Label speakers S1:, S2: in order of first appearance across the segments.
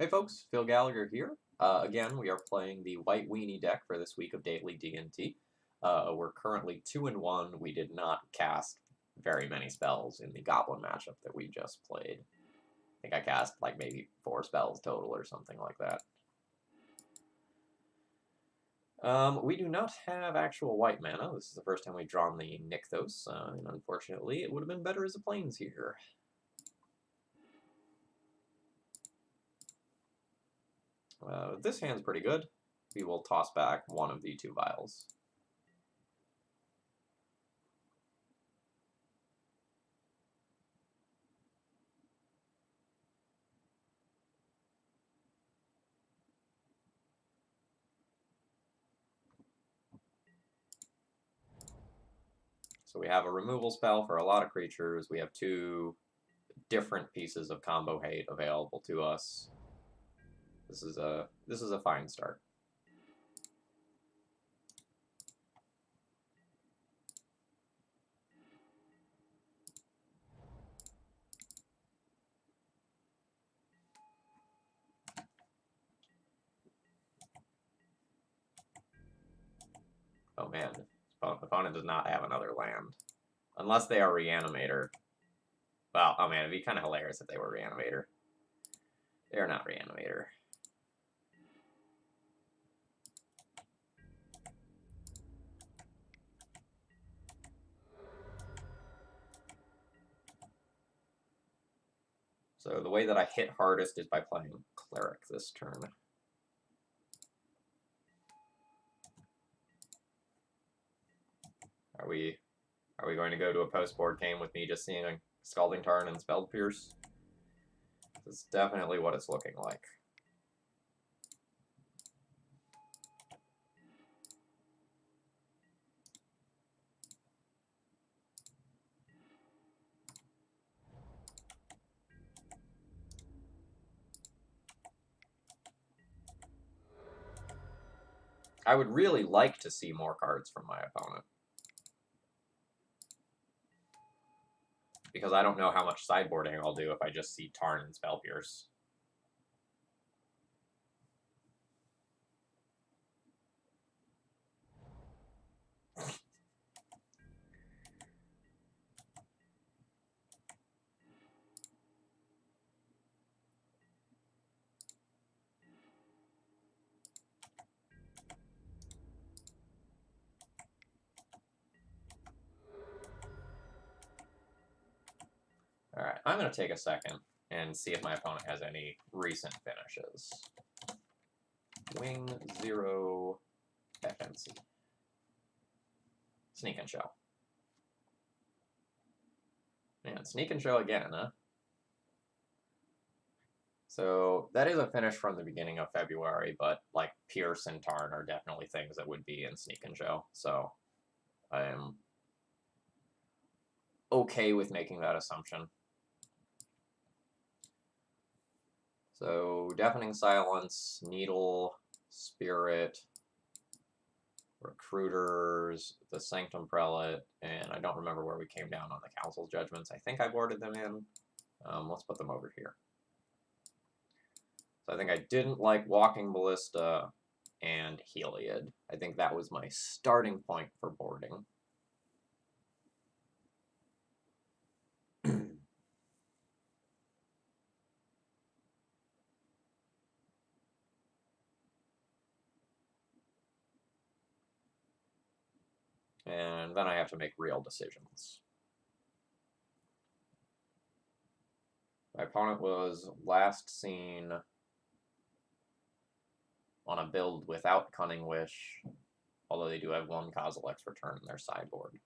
S1: Hey folks, Phil Gallagher here. Again, we are playing the White Weenie deck for this week of Daily DDT. We're currently 2-1. We did not cast very many spells in the Goblin matchup that we just played. I think I cast like maybe 4 spells total or something like that. We do not have actual white mana. This is the first time we've drawn the Nykthos, and unfortunately it would have been better as a Plains here. This hand's pretty good. We will toss back one of the 2 vials. So we have a removal spell for a lot of creatures. We have 2 different pieces of combo hate available to us. This is a fine start. Oh man, opponent does not have another land. Unless they are Reanimator. Well, oh man, it'd be kind of hilarious if they were Reanimator. They're not Reanimator. So the way that I hit hardest is by playing Cleric this turn. Are we going to go to a post-board game with me just seeing a Scalding Tarn and Spelled Pierce? That's definitely what it's looking like. I would really like to see more cards from my opponent. Because I don't know how much sideboarding I'll do if I just see Tarn and Spell Pierce. Alright, I'm going to take a second and see if my opponent has any recent finishes. Wing 0 FNC. Sneak and Show. Man, Sneak and Show again, huh? So that is a finish from the beginning of February, but like Pierce and Tarn are definitely things that would be in Sneak and Show. So I am okay with making that assumption. So Deafening Silence, Needle, Spirit, Recruiters, the Sanctum Prelate, and I don't remember where we came down on the Council's Judgments. I think I boarded them in. Let's put them over here. So I think I didn't like Walking Ballista and Heliod. I think that was my starting point for boarding. And then I have to make real decisions. My opponent was last seen on a build without Cunning Wish, although they do have 1 Kozilek's Return in their sideboard.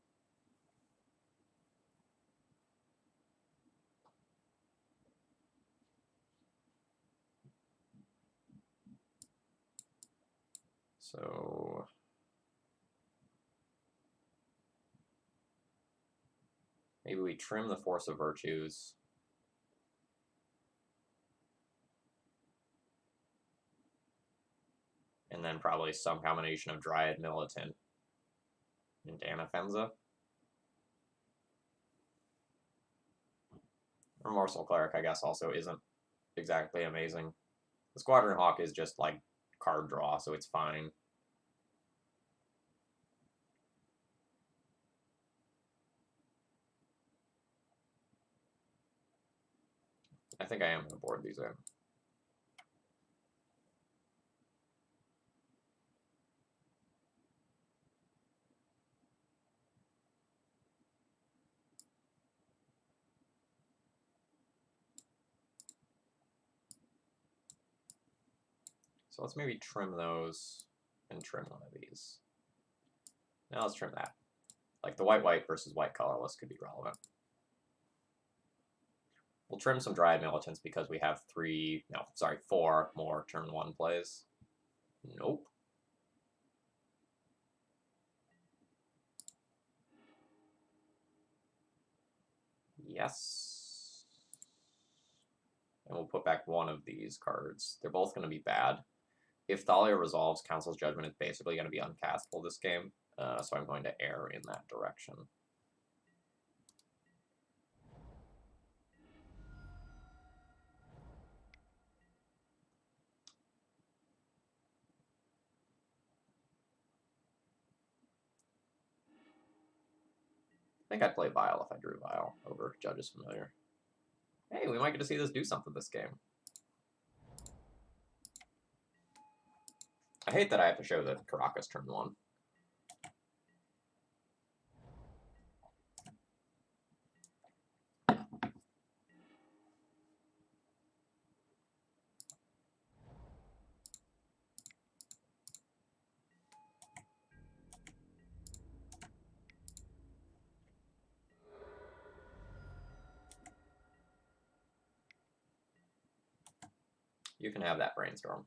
S1: So maybe we trim the Force of Virtues. And then probably some combination of Dryad Militant and Danafenza. Remorseful Cleric, I guess, also isn't exactly amazing. The Squadron Hawk is just like card draw, so it's fine. I think I am going to board these in. So let's maybe trim those and trim one of these. Now let's trim that. Like the white versus white colorless could be relevant. We'll trim some Dryad Militants because we have 4 more turn 1 plays. Nope. Yes. And we'll put back one of these cards. They're both going to be bad. If Thalia resolves, Council's Judgment is basically going to be uncastable this game, so I'm going to err in that direction. I think I'd play Vial if I drew Vial over Judge's Familiar. Hey, we might get to see this do something this game. I hate that I have to show that Caracas turn 1. You can have that Brainstorm.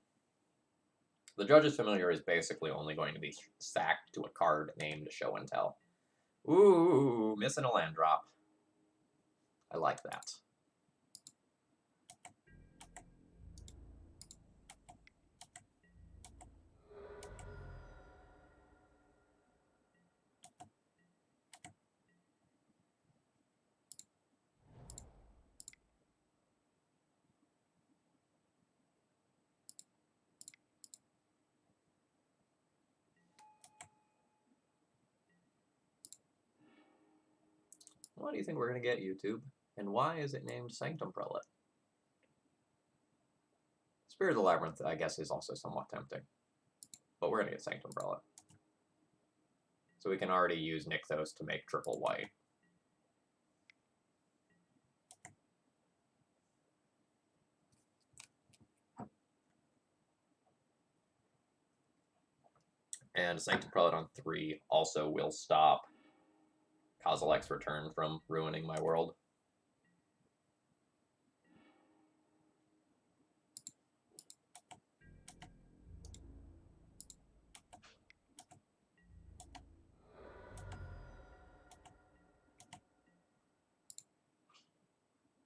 S1: The Judge's Familiar is basically only going to be sacked to a card named Show and Tell. Ooh, missing a land drop. I like that. What do you think we're going to get, YouTube? And why is it named Sanctum Prelate? Spirit of the Labyrinth, I guess, is also somewhat tempting. But we're going to get Sanctum Prelate. So we can already use Nykthos to make triple white. And Sanctum Prelate on 3 also will stop Kozilek's return from ruining my world.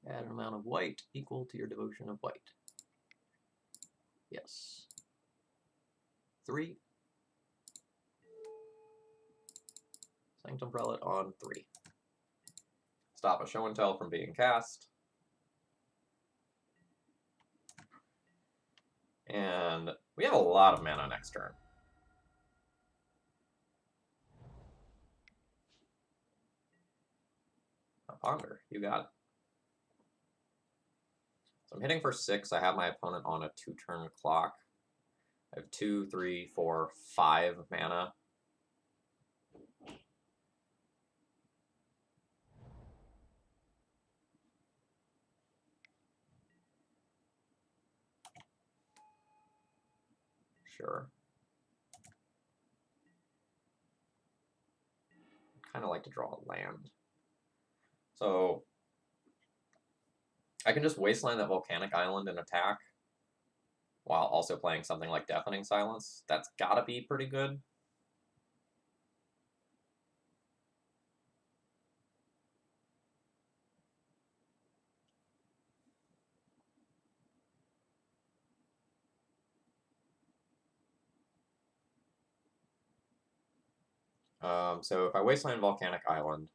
S1: Add an amount of white equal to your devotion of white. Yes. 3. Sanctum Prelate on 3. Stop a Show and Tell from being cast. And we have a lot of mana next turn. Ponder, you got it. So I'm hitting for 6. I have my opponent on a 2-turn clock. I have 2, 3, 4, 5 mana. Sure. Kind of like to draw a land. So I can just wasteland that Volcanic Island and attack while also playing something like Deafening Silence. That's gotta be pretty good. So if I wasteland Volcanic Island,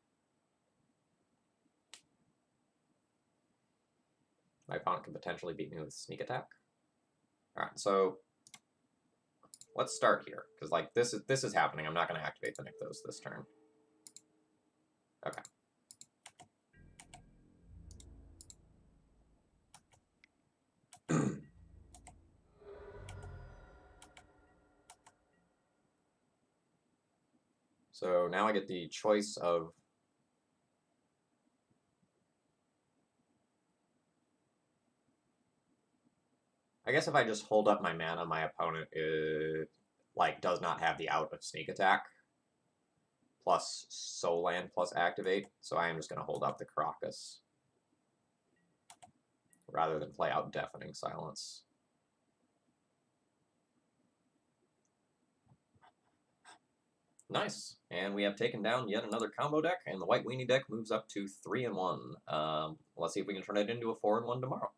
S1: my opponent can potentially beat me with Sneak Attack. Alright, so let's start here, because like this is happening. I'm not going to activate the Nykthos this turn. Okay. So now I get the choice of... I guess if I just hold up my mana, my opponent like does not have the out of sneak attack plus Soul Land plus activate, so I am just going to hold up the Caracas rather than play out Deafening Silence. Nice, and we have taken down yet another combo deck, and the White Weenie deck moves up to 3-1. Let's see if we can turn it into a 4-1 tomorrow.